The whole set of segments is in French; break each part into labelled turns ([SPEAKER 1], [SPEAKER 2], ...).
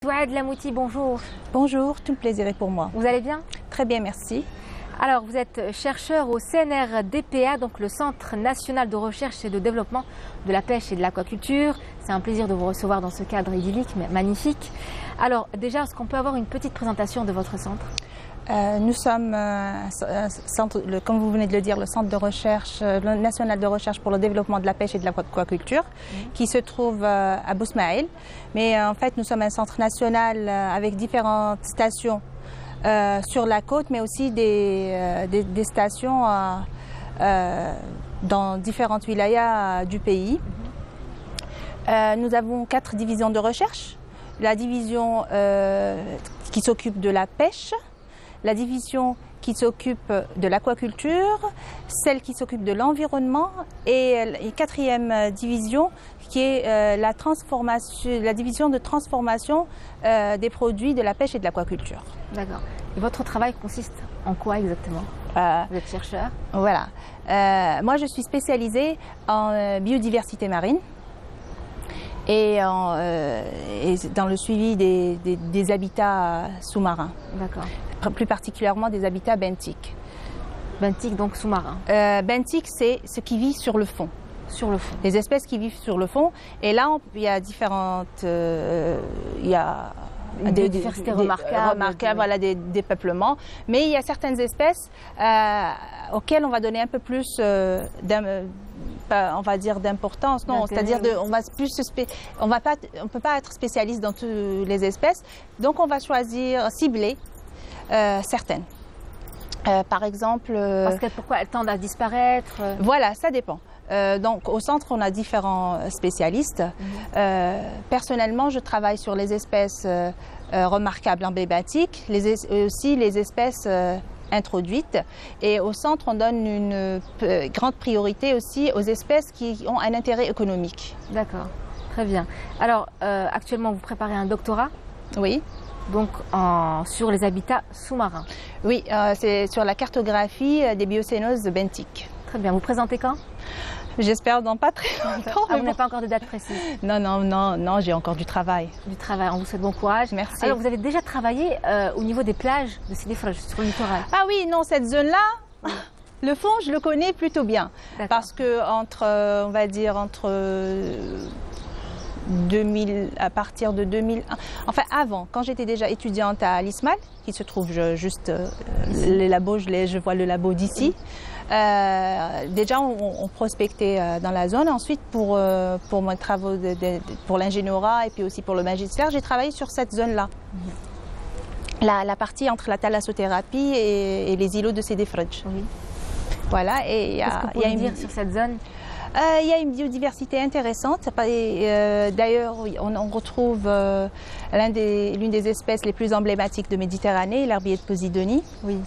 [SPEAKER 1] Souad Lamouti, bonjour.
[SPEAKER 2] Bonjour, tout le plaisir est pour moi.
[SPEAKER 1] Vous allez bien?
[SPEAKER 2] Très bien, merci.
[SPEAKER 1] Alors, vous êtes chercheur au CNRDPA, donc le Centre national de recherche et de développement de la pêche et de l'aquaculture. C'est un plaisir de vous recevoir dans ce cadre idyllique, mais magnifique. Alors, déjà, est-ce qu'on peut avoir une petite présentation de votre centre?
[SPEAKER 2] Nous sommes, comme vous venez de le dire, le Centre de recherche national de recherche pour le développement de la pêche et de l'aquaculture, qui se trouve à Bousmaïl. Mais en fait, nous sommes un centre national avec différentes stations sur la côte, mais aussi des stations dans différentes wilayas du pays. Nous avons 4 divisions de recherche. La division qui s'occupe de la pêche, la division qui s'occupe de l'aquaculture, celle qui s'occupe de l'environnement et la 4e division qui est la division de transformation des produits de la pêche et de l'aquaculture.
[SPEAKER 1] D'accord. Et votre travail consiste en quoi exactement? Vous êtes chercheur?
[SPEAKER 2] Voilà. Moi, je suis spécialisée en biodiversité marine et dans le suivi des habitats sous-marins.
[SPEAKER 1] D'accord.
[SPEAKER 2] Plus particulièrement des habitats benthiques.
[SPEAKER 1] Benthiques, donc sous-marins.
[SPEAKER 2] Benthiques, c'est ce qui vit sur le fond.
[SPEAKER 1] Sur le fond.
[SPEAKER 2] Les espèces qui vivent sur le fond. Et là, il y a différentes... il y a
[SPEAKER 1] des diversités remarquables.
[SPEAKER 2] Voilà, des peuplements. Mais il y a certaines espèces auxquelles on va donner un peu plus on va dire d'importance, non, c'est-à-dire on peut pas être spécialiste dans toutes les espèces, donc on va choisir, cibler certaines. Par exemple...
[SPEAKER 1] Parce que pourquoi elles tendent à disparaître?
[SPEAKER 2] Voilà, ça dépend. Donc au centre, on a différents spécialistes. Personnellement, je travaille sur les espèces remarquables emblématiques, aussi les espèces introduites. Et au centre, on donne une grande priorité aussi aux espèces qui ont un intérêt économique.
[SPEAKER 1] D'accord, très bien. Alors, actuellement, vous préparez un doctorat?
[SPEAKER 2] Oui.
[SPEAKER 1] Donc, sur les habitats sous-marins?
[SPEAKER 2] Oui, c'est sur la cartographie des biocénoses benthiques.
[SPEAKER 1] Très bien. Vous présentez quand?
[SPEAKER 2] J'espère dans pas très longtemps.
[SPEAKER 1] Vous n'avez pas encore de date précise?
[SPEAKER 2] Non, j'ai encore du travail.
[SPEAKER 1] Du travail, on vous souhaite bon courage.
[SPEAKER 2] Merci.
[SPEAKER 1] Alors, vous avez déjà travaillé au niveau des plages de Sidi Fraj, sur le littoral?
[SPEAKER 2] Ah oui, non, cette zone-là, le fond, je le connais plutôt bien. Parce que on va dire entre 2000, à partir de 2001, enfin avant, quand j'étais déjà étudiante à l'ISMAL, qui se trouve juste les labos, je vois le labo d'ici. Déjà, on prospectait dans la zone. Ensuite, pour mes travaux pour l'ingénierat et puis aussi pour le magistère, j'ai travaillé sur cette zone-là. La partie entre la thalassothérapie et les îlots de Sidi Fraj.
[SPEAKER 1] Oui.
[SPEAKER 2] Voilà.
[SPEAKER 1] Qu'est-ce que vous pouvez dire sur cette zone?
[SPEAKER 2] Il y a une biodiversité intéressante. D'ailleurs, on retrouve l'une des espèces les plus emblématiques de Méditerranée, l'herbier de Posidonie.
[SPEAKER 1] Oui.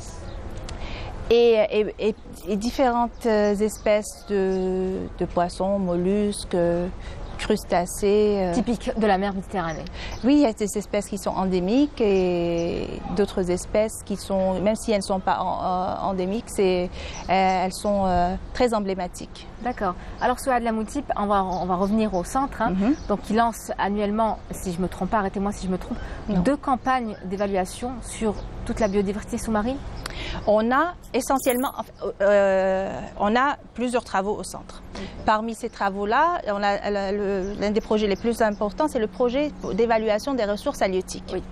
[SPEAKER 2] Et différentes espèces de poissons, mollusques, crustacés.
[SPEAKER 1] Typiques de la mer Méditerranée.
[SPEAKER 2] Oui, il y a des espèces qui sont endémiques et d'autres espèces qui sont, même si elles ne sont pas endémiques, elles sont très emblématiques.
[SPEAKER 1] D'accord. Alors, Souad Lamouti, on va revenir au centre. Donc, il lance annuellement, si je ne me trompe pas, arrêtez-moi si je me trompe, 2 campagnes d'évaluation sur toute la biodiversité sous-marine.
[SPEAKER 2] On a essentiellement, on a plusieurs travaux au centre. Parmi ces travaux-là, l'un des projets les plus importants, c'est le projet d'évaluation des ressources halieutiques. Oui.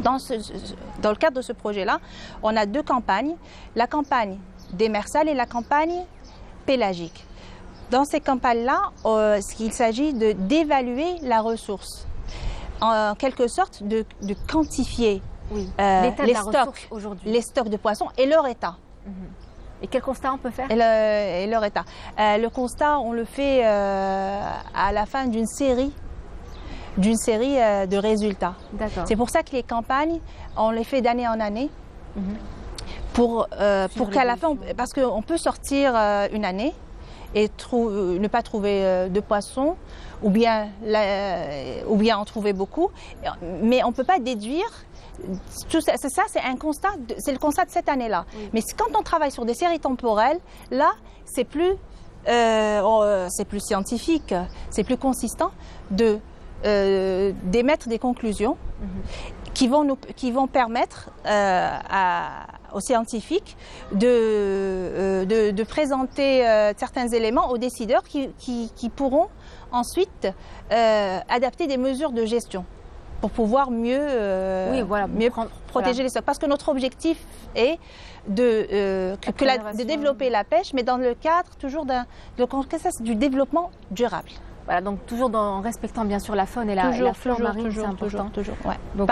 [SPEAKER 2] Dans le cadre de ce projet-là, on a 2 campagnes, la campagne démersale et la campagne pélagique. Dans ces campagnes-là, il s'agit d'évaluer la ressource, en quelque sorte de quantifier les stocks de poissons et leur état.
[SPEAKER 1] Et quel constat on peut faire?
[SPEAKER 2] Et leur état. Le constat, on le fait à la fin d'une série de résultats. C'est pour ça que les campagnes, on les fait d'année en année. Pour qu'à la fin, parce qu'on peut sortir une année et ne pas trouver de poissons, ou bien en trouver beaucoup, mais on ne peut pas déduire. C'est un constat, c'est le constat de cette année-là. Oui. Mais quand on travaille sur des séries temporelles, là, c'est plus scientifique, c'est plus consistant d'émettre des conclusions qui vont permettre aux scientifiques de présenter certains éléments aux décideurs qui pourront ensuite adapter des mesures de gestion pour pouvoir mieux protéger les stocks. Parce que notre objectif est de développer la pêche, mais dans le cadre toujours du développement durable.
[SPEAKER 1] Voilà, donc toujours en respectant bien sûr la faune et la flore marine, c'est important.
[SPEAKER 2] Ouais.
[SPEAKER 1] Donc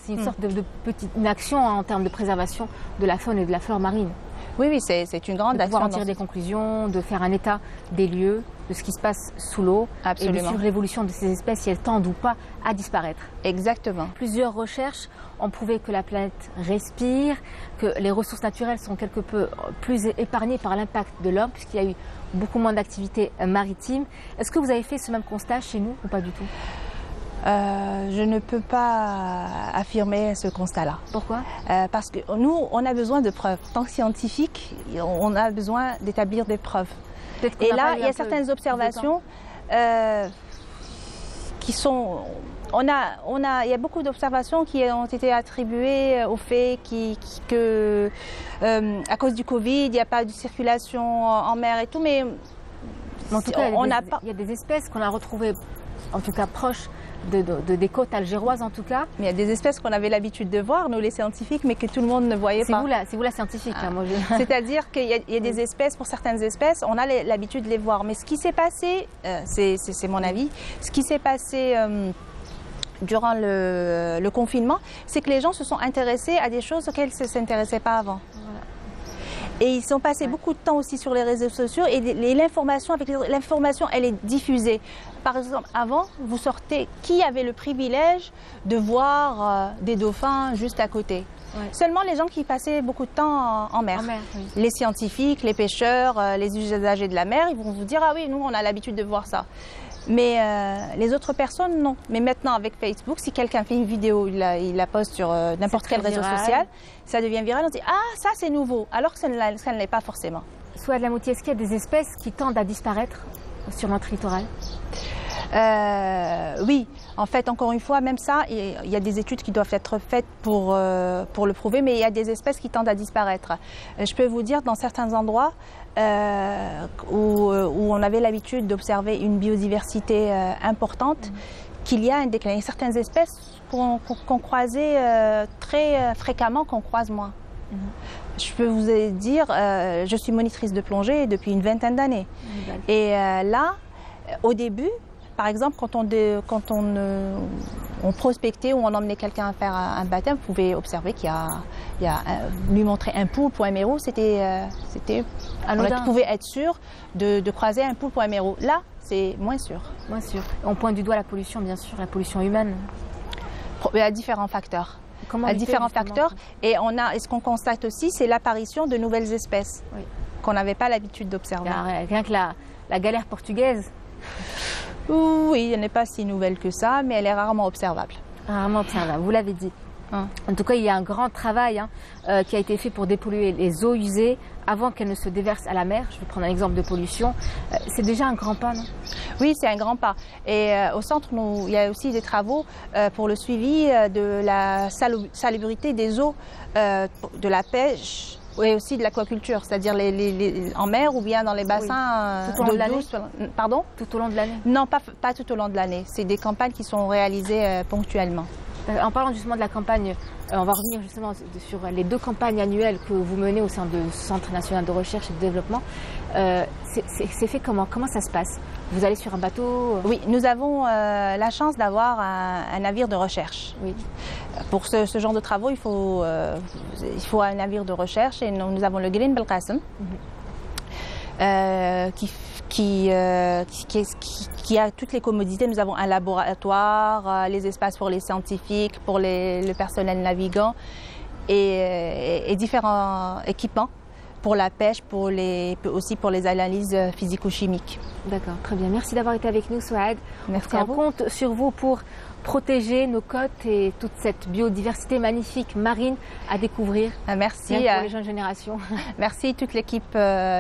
[SPEAKER 1] c'est une sorte de petite action en termes de préservation de la faune et de la flore marine.
[SPEAKER 2] Oui, c'est une grande action.
[SPEAKER 1] De pouvoir en tirer des conclusions, de faire un état des lieux, de ce qui se passe sous l'eau, et de suivre l'évolution de ces espèces, si elles tendent ou pas à disparaître.
[SPEAKER 2] Exactement.
[SPEAKER 1] Plusieurs recherches ont prouvé que la planète respire, que les ressources naturelles sont quelque peu plus épargnées par l'impact de l'homme, puisqu'il y a eu beaucoup moins d'activités maritimes. Est-ce que vous avez fait ce même constat chez nous ou pas du tout ?
[SPEAKER 2] Je ne peux pas affirmer ce constat-là.
[SPEAKER 1] Pourquoi ?
[SPEAKER 2] Parce que nous, on a besoin de preuves. En tant que scientifique, on a besoin d'établir des preuves. Et là, il y a certaines observations qui sont... Il y a beaucoup d'observations qui ont été attribuées au fait que à cause du Covid, il n'y a pas de circulation en mer et tout, mais
[SPEAKER 1] en tout cas, il y a des espèces qu'on a retrouvées, en tout cas proches des côtes algéroises en tout cas.
[SPEAKER 2] Mais il y a des espèces qu'on avait l'habitude de voir, nous les scientifiques, mais que tout le monde ne voyait pas.
[SPEAKER 1] C'est vous la scientifique. Hein, moi
[SPEAKER 2] C'est-à-dire qu'il y a des espèces, pour certaines espèces, on a l'habitude de les voir. Mais ce qui s'est passé, c'est mon avis, ce qui s'est passé durant le confinement, c'est que les gens se sont intéressés à des choses auxquelles ils ne s'intéressaient pas avant. Voilà. Et ils ont passé beaucoup de temps aussi sur les réseaux sociaux et l'information, elle est diffusée. Par exemple, avant, vous sortez, qui avait le privilège de voir des dauphins juste à côté ? Ouais. Seulement les gens qui passaient beaucoup de temps en mer. Oui. Les scientifiques, les pêcheurs, les usagers de la mer, ils vont vous dire « Ah oui, nous, on a l'habitude de voir ça ». Mais les autres personnes, non. Mais maintenant, avec Facebook, si quelqu'un fait une vidéo, il la poste sur n'importe quel réseau social, ça devient viral, on dit « Ah, ça, c'est nouveau », alors que ça ne l'est pas forcément.
[SPEAKER 1] Souad Lamouti, est-ce qu'il y a des espèces qui tendent à disparaître sur notre littoral ?
[SPEAKER 2] Oui, en fait, encore une fois, même ça, il y a des études qui doivent être faites pour le prouver, mais il y a des espèces qui tendent à disparaître. Je peux vous dire, dans certains endroits où on avait l'habitude d'observer une biodiversité importante, qu'il y a un déclin. Il y a certaines espèces qu'on croisait très fréquemment, qu'on croise moins. Je peux vous dire, je suis monitrice de plongée depuis une vingtaine d'années. Et là, au début, par exemple, quand on prospectait ou on emmenait quelqu'un à faire un baptême, vous pouvez observer qu'il y a lui montrer un poulpe ou un méro, on pouvait être sûr de croiser un poulpe ou un méro. Là, c'est moins sûr.
[SPEAKER 1] Moins sûr. On pointe du doigt la pollution, bien sûr, la pollution humaine.
[SPEAKER 2] À différents facteurs. Et ce qu'on constate aussi, c'est l'apparition de nouvelles espèces qu'on n'avait pas l'habitude d'observer.
[SPEAKER 1] Rien que la galère portugaise.
[SPEAKER 2] Oui, elle n'est pas si nouvelle que ça, mais elle est rarement observable.
[SPEAKER 1] Rarement observable, vous l'avez dit. En tout cas, il y a un grand travail qui a été fait pour dépolluer les eaux usées avant qu'elles ne se déversent à la mer. Je vais prendre un exemple de pollution. C'est déjà un grand pas, non ?
[SPEAKER 2] Oui, c'est un grand pas. Et au centre, il y a aussi des travaux pour le suivi de la salubrité des eaux, de la pêche et aussi de l'aquaculture, c'est-à-dire en mer ou bien dans les bassins
[SPEAKER 1] tout au long de l'année.
[SPEAKER 2] Pardon ?
[SPEAKER 1] Tout au long de l'année ?
[SPEAKER 2] Non, pas tout au long de l'année. C'est des campagnes qui sont réalisées ponctuellement.
[SPEAKER 1] En parlant justement de la campagne, on va revenir justement sur les 2 campagnes annuelles que vous menez au sein du Centre national de recherche et de développement. C'est fait comment ? Comment ça se passe ? Vous allez sur un bateau ?
[SPEAKER 2] Oui, nous avons la chance d'avoir un navire de recherche. Oui. Pour ce genre de travaux, il faut un navire de recherche et nous avons le Green Belkacem qui a toutes les commodités. Nous avons un laboratoire, les espaces pour les scientifiques, pour le personnel navigant et différents équipements pour la pêche, aussi pour les analyses physico-chimiques.
[SPEAKER 1] D'accord, très bien. Merci d'avoir été avec nous, Souad.
[SPEAKER 2] Merci à vous.
[SPEAKER 1] On compte sur vous pour protéger nos côtes et toute cette biodiversité magnifique marine à découvrir.
[SPEAKER 2] Merci
[SPEAKER 1] pour les jeunes générations.
[SPEAKER 2] Merci toute l'équipe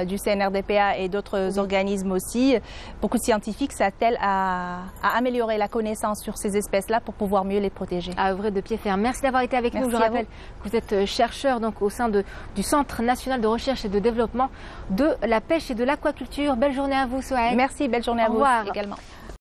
[SPEAKER 2] du CNRDPA et d'autres organismes aussi. Beaucoup de scientifiques s'attellent à améliorer la connaissance sur ces espèces-là pour pouvoir mieux les protéger.
[SPEAKER 1] À œuvrer de pied ferme. Merci d'avoir été avec nous. Je rappelle que vous êtes chercheur donc, au sein du Centre national de recherche et de développement de la pêche et de l'aquaculture. Belle journée à vous, Souhaïl.
[SPEAKER 2] Merci, belle journée à vous également.